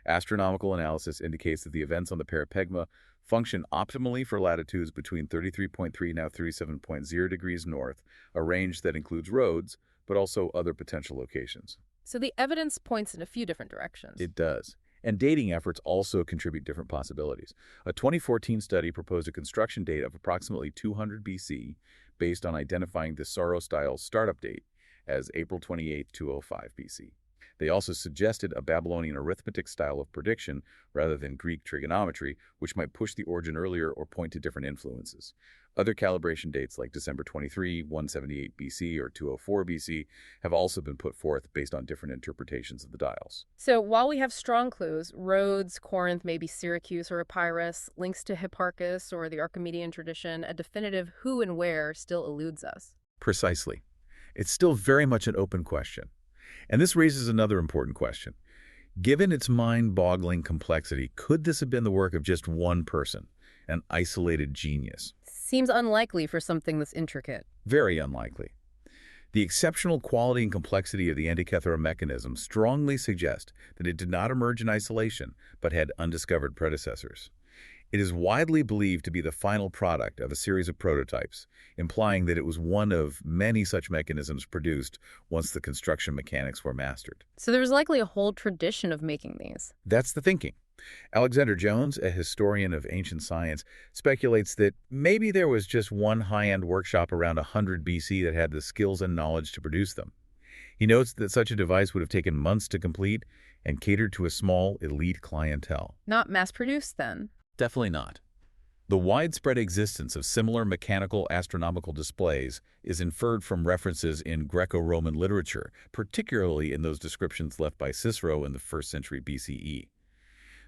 Astronomical analysis indicates that the events on the parapegma function optimally for latitudes between 33.3 now 37.0 degrees north, a range that includes Rhodes, but also other potential locations. So the evidence points in a few different directions. It does. And dating efforts also contribute different possibilities. A 2014 study proposed a construction date of approximately 200 BC based on identifying the Saros-style startup date as April 28, 205 BC. They also suggested a Babylonian arithmetic style of prediction rather than Greek trigonometry, which might push the origin earlier or point to different influences. Other calibration dates like December 23, 178 BC or 204 BC have also been put forth based on different interpretations of the dials. So while we have strong clues, Rhodes, Corinth, maybe Syracuse or Epirus, links to Hipparchus or the Archimedean tradition, a definitive who and where still eludes us. Precisely. It's still very much an open question. And this raises another important question. Given its mind-boggling complexity, could this have been the work of just one person, an isolated genius? Seems unlikely for something this intricate. Very unlikely. The exceptional quality and complexity of the Antikythera mechanism strongly suggest that it did not emerge in isolation, but had undiscovered predecessors. It is widely believed to be the final product of a series of prototypes, implying that it was one of many such mechanisms produced once the construction mechanics were mastered. So there was likely a whole tradition of making these. That's the thinking. Alexander Jones, a historian of ancient science, speculates that maybe there was just one high-end workshop around 100 BC that had the skills and knowledge to produce them. He notes that such a device would have taken months to complete and catered to a small, elite clientele. Not mass-produced, then? Definitely not. The widespread existence of similar mechanical astronomical displays is inferred from references in Greco-Roman literature, particularly in those descriptions left by Cicero in the 1st century BCE.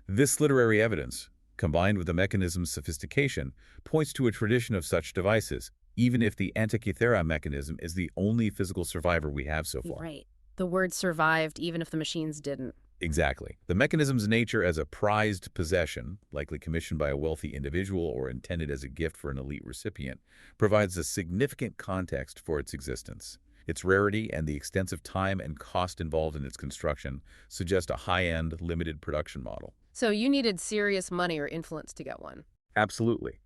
This literary evidence, combined with the mechanism's sophistication, points to a tradition of such devices, even if the Antikythera mechanism is the only physical survivor we have so far. Right. The word survived even if the machines didn't. Exactly. The mechanism's nature as a prized possession, likely commissioned by a wealthy individual or intended as a gift for an elite recipient, provides a significant context for its existence. Its rarity and the extensive time and cost involved in its construction suggest a high-end, limited production model. So you needed serious money or influence to get one. Absolutely.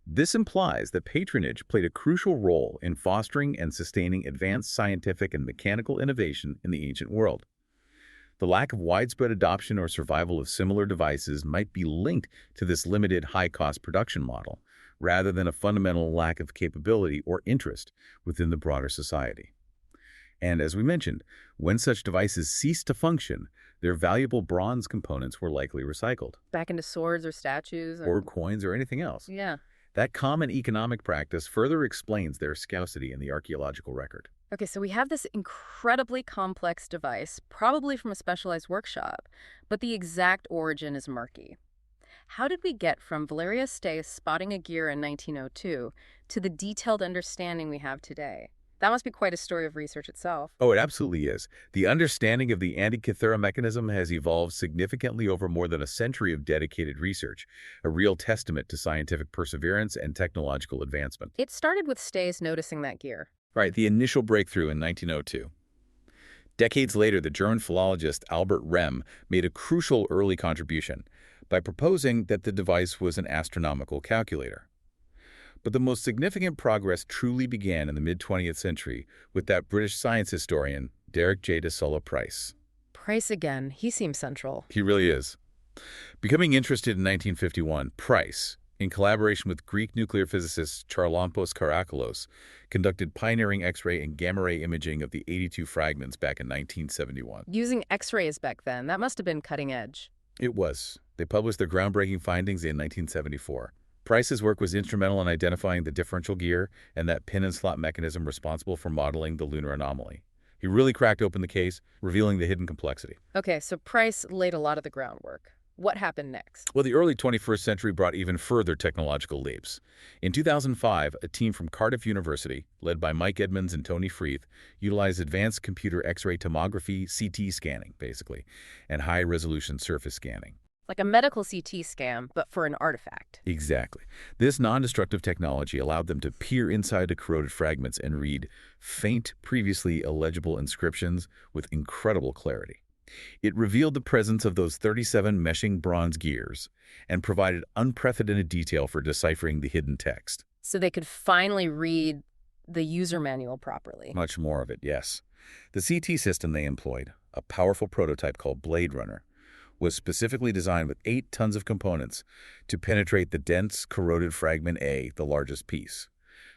This implies that patronage played a crucial role in fostering and sustaining advanced scientific and mechanical innovation in the ancient world. The lack of widespread adoption or survival of similar devices might be linked to this limited high-cost production model, rather than a fundamental lack of capability or interest within the broader society. And as we mentioned, when such devices ceased to function, their valuable bronze components were likely recycled. Back into swords or statues? Or coins or anything else. Yeah. That common economic practice further explains their scarcity in the archaeological record. Okay, so we have this incredibly complex device, probably from a specialized workshop, but the exact origin is murky. How did we get from Valeria Stace spotting a gear in 1902 to the detailed understanding we have today? That must be quite a story of research itself. Oh, it absolutely is. The understanding of the Antikythera mechanism has evolved significantly over more than a century of dedicated research, a real testament to scientific perseverance and technological advancement. It started with Stace noticing that gear. Right, the initial breakthrough in 1902. Decades later, the German philologist Albert Rehm made a crucial early contribution by proposing that the device was an astronomical calculator. But the most significant progress truly began in the mid-20th century with that British science historian, Derek J. de Solla Price. Price again. He seems central. He really is. Becoming interested in 1951, Price, in collaboration with Greek nuclear physicist Charalampos Karakalos, conducted pioneering X-ray and gamma-ray imaging of the 82 fragments back in 1971. Using X-rays back then, that must have been cutting edge. It was. They published their groundbreaking findings in 1974. Price's work was instrumental in identifying the differential gear and that pin and slot mechanism responsible for modeling the lunar anomaly. He really cracked open the case, revealing the hidden complexity. Okay, so Price laid a lot of the groundwork. What happened next? Well, the early 21st century brought even further technological leaps. In 2005, a team from Cardiff University, led by Mike Edmonds and Tony Freeth, utilized advanced computer X-ray tomography, CT scanning, basically, and high-resolution surface scanning. Like a medical CT scan, but for an artifact. Exactly. This non-destructive technology allowed them to peer inside the corroded fragments and read faint, previously illegible inscriptions with incredible clarity. It revealed the presence of those 37 meshing bronze gears and provided unprecedented detail for deciphering the hidden text. So they could finally read the user manual properly. Much more of it, yes. The CT system they employed, a powerful prototype called Blade Runner, was specifically designed with 8 tons of components to penetrate the dense, corroded fragment A, the largest piece.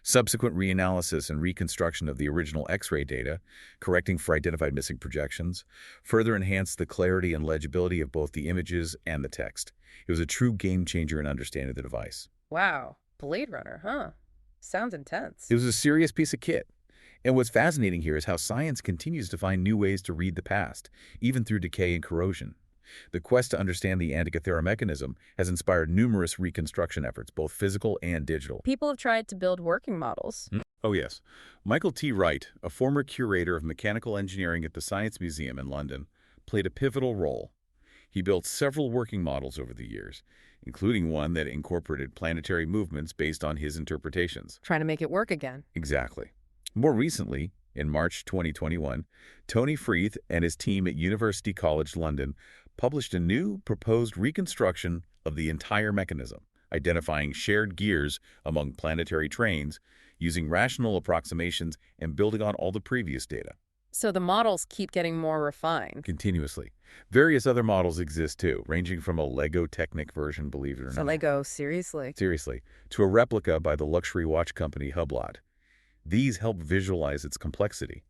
Subsequent reanalysis and reconstruction of the original X-ray data, correcting for identified missing projections, further enhanced the clarity and legibility of both the images and the text. It was a true game-changer in understanding the device. Wow. Blade Runner, huh? Sounds intense. It was a serious piece of kit. And what's fascinating here is how science continues to find new ways to read the past, even through decay and corrosion. The quest to understand the Antikythera mechanism has inspired numerous reconstruction efforts, both physical and digital. People have tried to build working models. Oh, yes. Michael T. Wright, a former curator of mechanical engineering at the Science Museum in London, played a pivotal role. He built several working models over the years, including one that incorporated planetary movements based on his interpretations. Trying to make it work again. Exactly. More recently, in March 2021, Tony Freeth and his team at University College London published a new proposed reconstruction of the entire mechanism, identifying shared gears among planetary trains, using rational approximations and building on all the previous data. So the models keep getting more refined. Continuously. Various other models exist too, ranging from a Lego Technic version, believe it or not. So Lego, seriously? Seriously. To a replica by the luxury watch company Hublot. These help visualize its complexity.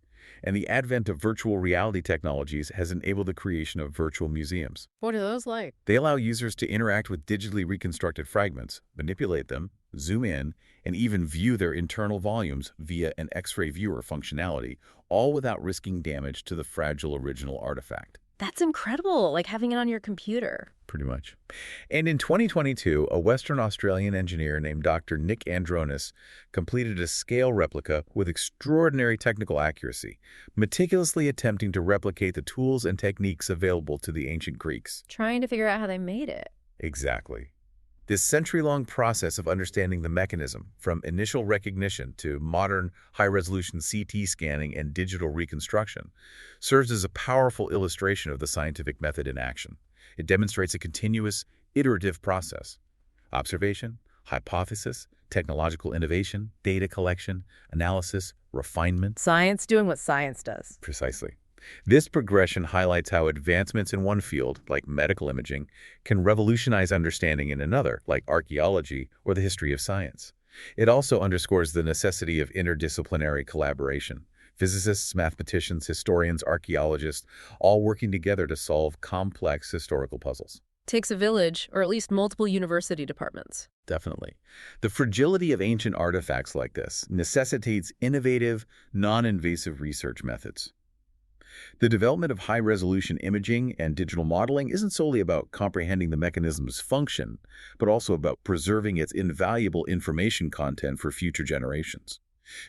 And the advent of virtual reality technologies has enabled the creation of virtual museums. What are those like? They allow users to interact with digitally reconstructed fragments, manipulate them, zoom in, and even view their internal volumes via an X-ray viewer functionality, all without risking damage to the fragile original artifact. That's incredible, like having it on your computer. Pretty much. And in 2022, a Western Australian engineer named Dr. Nick Andronis completed a scale replica with extraordinary technical accuracy, meticulously attempting to replicate the tools and techniques available to the ancient Greeks. Trying to figure out how they made it. Exactly. This century-long process of understanding the mechanism, from initial recognition to modern high-resolution CT scanning and digital reconstruction, serves as a powerful illustration of the scientific method in action. It demonstrates a continuous, iterative process. Observation, hypothesis, technological innovation, data collection, analysis, refinement. Science doing what science does. Precisely. This progression highlights how advancements in one field, like medical imaging, can revolutionize understanding in another, like archaeology or the history of science. It also underscores the necessity of interdisciplinary collaboration. Physicists, mathematicians, historians, archaeologists, all working together to solve complex historical puzzles. Takes a village, or at least multiple university departments. Definitely. The fragility of ancient artifacts like this necessitates innovative, non-invasive research methods. The development of high-resolution imaging and digital modeling isn't solely about comprehending the mechanism's function, but also about preserving its invaluable information content for future generations.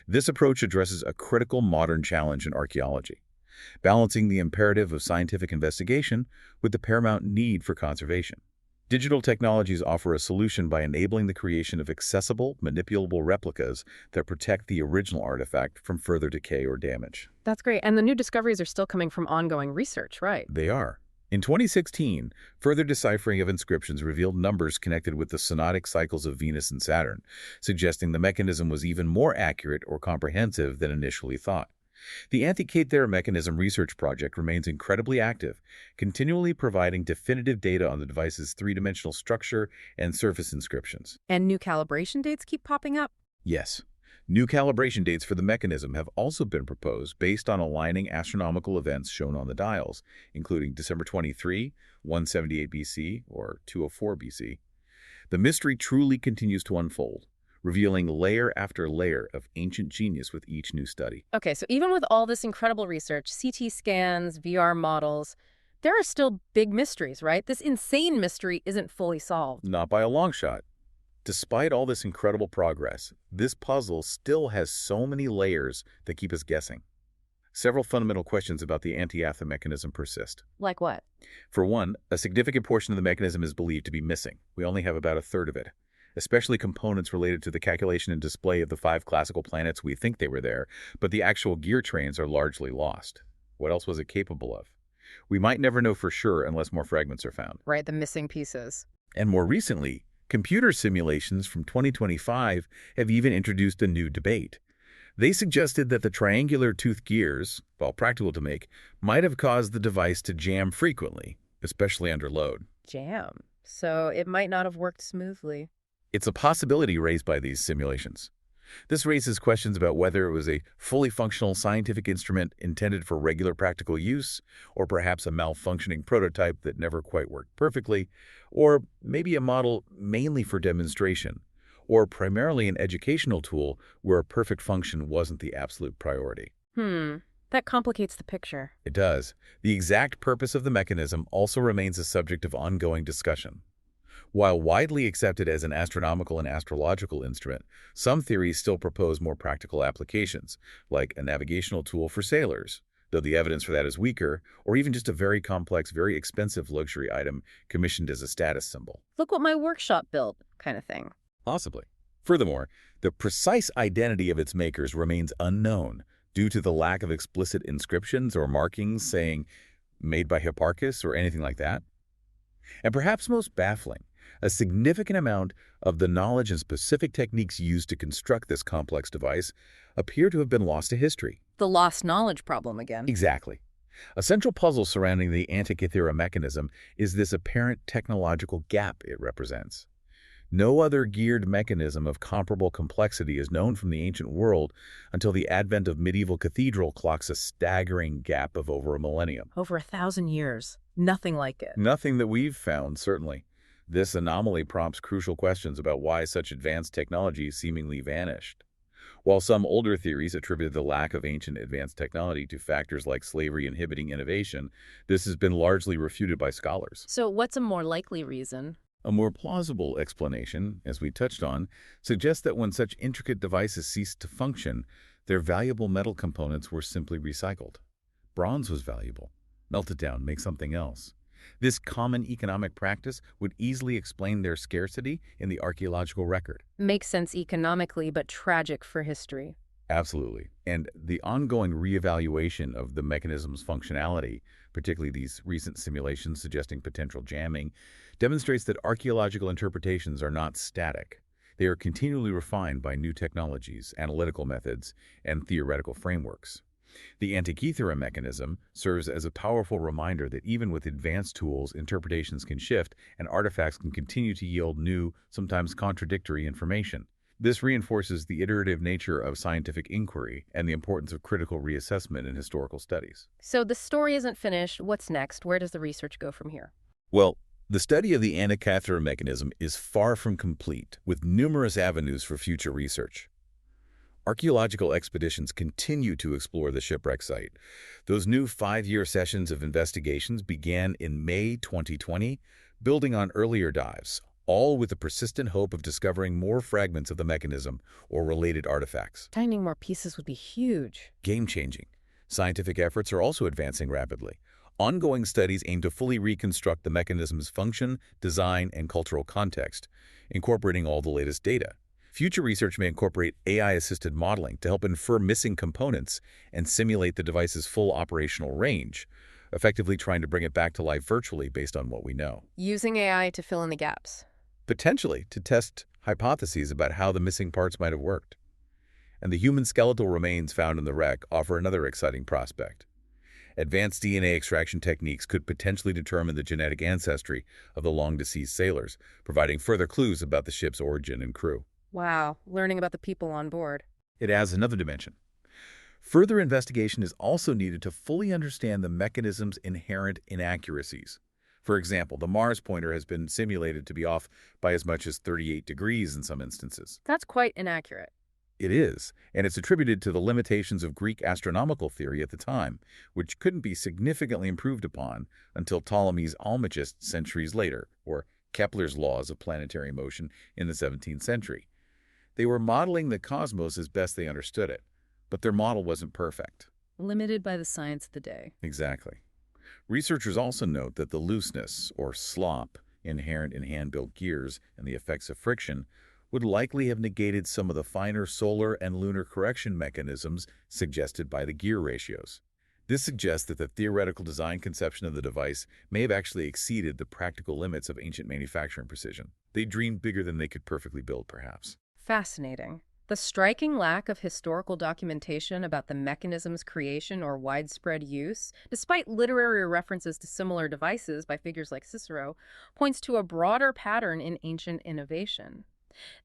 This approach addresses a critical modern challenge in archaeology, balancing the imperative of scientific investigation with the paramount need for conservation. Digital technologies offer a solution by enabling the creation of accessible, manipulable replicas that protect the original artifact from further decay or damage. That's great. And the new discoveries are still coming from ongoing research, right? They are. In 2016, further deciphering of inscriptions revealed numbers connected with the synodic cycles of Venus and Saturn, suggesting the mechanism was even more accurate or comprehensive than initially thought. The Antikythera Mechanism research project remains incredibly active, continually providing definitive data on the device's three-dimensional structure and surface inscriptions. And new calibration dates keep popping up? Yes. New calibration dates for the mechanism have also been proposed based on aligning astronomical events shown on the dials, including December 23, 178 BC, or 204 BC. The mystery truly continues to unfold, revealing layer after layer of ancient genius with each new study. Okay, so even with all this incredible research, CT scans, VR models, there are still big mysteries, right? This insane mystery isn't fully solved. Not by a long shot. Despite all this incredible progress, this puzzle still has so many layers that keep us guessing. Several fundamental questions about the Antikythera mechanism persist. Like what? For one, a significant portion of the mechanism is believed to be missing. We only have about a third of it, especially components related to the calculation and display of the 5 classical planets. We think they were there, but the actual gear trains are largely lost. What else was it capable of? We might never know for sure unless more fragments are found. Right, the missing pieces. And more recently, computer simulations from 2025 have even introduced a new debate. They suggested that the triangular tooth gears, while practical to make, might have caused the device to jam frequently, especially under load. Jam. So it might not have worked smoothly. It's a possibility raised by these simulations. This raises questions about whether it was a fully functional scientific instrument intended for regular practical use, or perhaps a malfunctioning prototype that never quite worked perfectly, or maybe a model mainly for demonstration, or primarily an educational tool where a perfect function wasn't the absolute priority. That complicates the picture. It does. The exact purpose of the mechanism also remains a subject of ongoing discussion. While widely accepted as an astronomical and astrological instrument, some theories still propose more practical applications, like a navigational tool for sailors, though the evidence for that is weaker, or even just a very complex, very expensive luxury item commissioned as a status symbol. Look what my workshop built, kind of thing. Possibly. Furthermore, the precise identity of its makers remains unknown due to the lack of explicit inscriptions or markings saying made by Hipparchus or anything like that. And perhaps most baffling, a significant amount of the knowledge and specific techniques used to construct this complex device appear to have been lost to history. The lost knowledge problem again. Exactly. A central puzzle surrounding the Antikythera mechanism is this apparent technological gap it represents. No other geared mechanism of comparable complexity is known from the ancient world until the advent of medieval cathedral clocks a staggering gap of over a millennium. Over 1,000 years. Nothing like it. Nothing that we've found, certainly. This anomaly prompts crucial questions about why such advanced technology seemingly vanished. While some older theories attributed the lack of ancient advanced technology to factors like slavery inhibiting innovation, this has been largely refuted by scholars. So what's a more likely reason? A more plausible explanation, as we touched on, suggests that when such intricate devices ceased to function, their valuable metal components were simply recycled. Bronze was valuable. Melt it down, make something else. This common economic practice would easily explain their scarcity in the archaeological record. Makes sense economically, but tragic for history. Absolutely. And the ongoing reevaluation of the mechanism's functionality, particularly these recent simulations suggesting potential jamming, demonstrates that archaeological interpretations are not static. They are continually refined by new technologies, analytical methods, and theoretical frameworks. The Antikythera Mechanism serves as a powerful reminder that even with advanced tools, interpretations can shift and artifacts can continue to yield new, sometimes contradictory information. This reinforces the iterative nature of scientific inquiry and the importance of critical reassessment in historical studies. So the story isn't finished. What's next? Where does the research go from here? Well, the study of the Antikythera Mechanism is far from complete, with numerous avenues for future research. Archaeological expeditions continue to explore the shipwreck site. Those new 5-year sessions of investigations began in May 2020, building on earlier dives, all with the persistent hope of discovering more fragments of the mechanism or related artifacts. Finding more pieces would be huge. Game-changing. Scientific efforts are also advancing rapidly. Ongoing studies aim to fully reconstruct the mechanism's function, design, and cultural context, incorporating all the latest data. Future research may incorporate AI-assisted modeling to help infer missing components and simulate the device's full operational range, effectively trying to bring it back to life virtually based on what we know. Using AI to fill in the gaps. Potentially to test hypotheses about how the missing parts might have worked. And the human skeletal remains found in the wreck offer another exciting prospect. Advanced DNA extraction techniques could potentially determine the genetic ancestry of the long-deceased sailors, providing further clues about the ship's origin and crew. Wow, learning about the people on board. It adds another dimension. Further investigation is also needed to fully understand the mechanism's inherent inaccuracies. For example, the Mars pointer has been simulated to be off by as much as 38 degrees in some instances. That's quite inaccurate. It is, and it's attributed to the limitations of Greek astronomical theory at the time, which couldn't be significantly improved upon until Ptolemy's Almagest centuries later, or Kepler's laws of planetary motion in the 17th century. They were modeling the cosmos as best they understood it, but their model wasn't perfect. Limited by the science of the day. Exactly. Researchers also note that the looseness, or slop, inherent in hand-built gears and the effects of friction would likely have negated some of the finer solar and lunar correction mechanisms suggested by the gear ratios. This suggests that the theoretical design conception of the device may have actually exceeded the practical limits of ancient manufacturing precision. They dreamed bigger than they could perfectly build, perhaps. Fascinating. The striking lack of historical documentation about the mechanism's creation or widespread use, despite literary references to similar devices by figures like Cicero, points to a broader pattern in ancient innovation.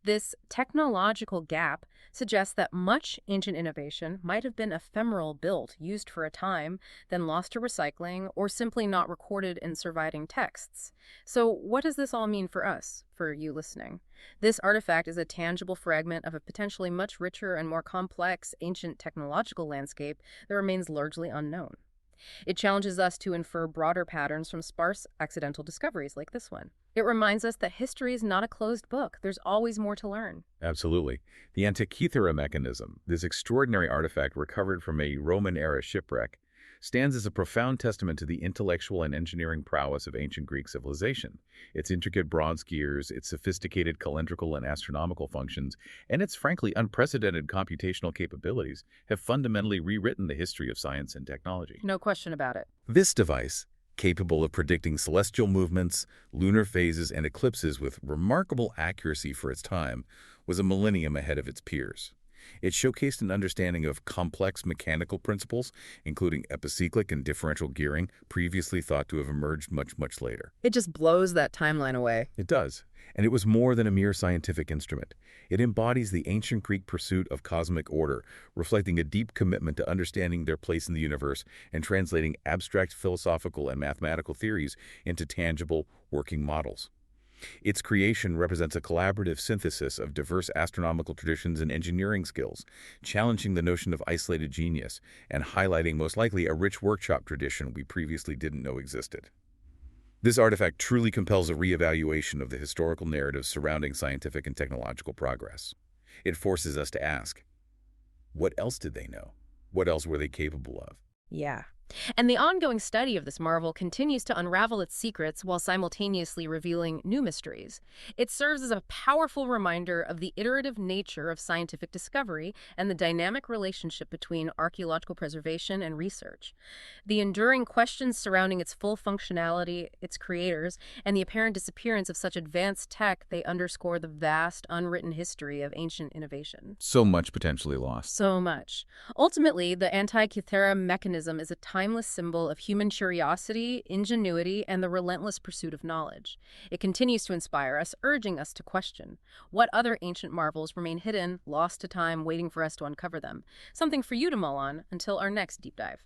This technological gap suggests that much ancient innovation might have been ephemeral, built, used for a time, then lost to recycling, or simply not recorded in surviving texts. So what does this all mean for us, for you listening? This artifact is a tangible fragment of a potentially much richer and more complex ancient technological landscape that remains largely unknown. It challenges us to infer broader patterns from sparse accidental discoveries like this one. It reminds us that history is not a closed book. There's always more to learn. Absolutely. The Antikythera Mechanism, this extraordinary artifact recovered from a Roman-era shipwreck, stands as a profound testament to the intellectual and engineering prowess of ancient Greek civilization. Its intricate bronze gears, its sophisticated calendrical and astronomical functions, and its frankly unprecedented computational capabilities have fundamentally rewritten the history of science and technology. No question about it. This device, capable of predicting celestial movements, lunar phases, and eclipses with remarkable accuracy for its time, was a millennium ahead of its peers. It showcased an understanding of complex mechanical principles, including epicyclic and differential gearing, previously thought to have emerged much, much later. It just blows that timeline away. It does. And it was more than a mere scientific instrument. It embodies the ancient Greek pursuit of cosmic order, reflecting a deep commitment to understanding their place in the universe and translating abstract philosophical and mathematical theories into tangible, working models. Its creation represents a collaborative synthesis of diverse astronomical traditions and engineering skills, challenging the notion of isolated genius and highlighting most likely a rich workshop tradition we previously didn't know existed. This artifact truly compels a reevaluation of the historical narratives surrounding scientific and technological progress. It forces us to ask, what else did they know? What else were they capable of? Yeah. And the ongoing study of this marvel continues to unravel its secrets while simultaneously revealing new mysteries. It serves as a powerful reminder of the iterative nature of scientific discovery and the dynamic relationship between archaeological preservation and research. The enduring questions surrounding its full functionality, its creators, and the apparent disappearance of such advanced tech, they underscore the vast, unwritten history of ancient innovation. So much potentially lost. So much. Ultimately, the Antikythera Mechanism is a timeless symbol of human curiosity, ingenuity, and the relentless pursuit of knowledge. It continues to inspire us, urging us to question what other ancient marvels remain hidden, lost to time, waiting for us to uncover them. Something for you to mull on until our next deep dive.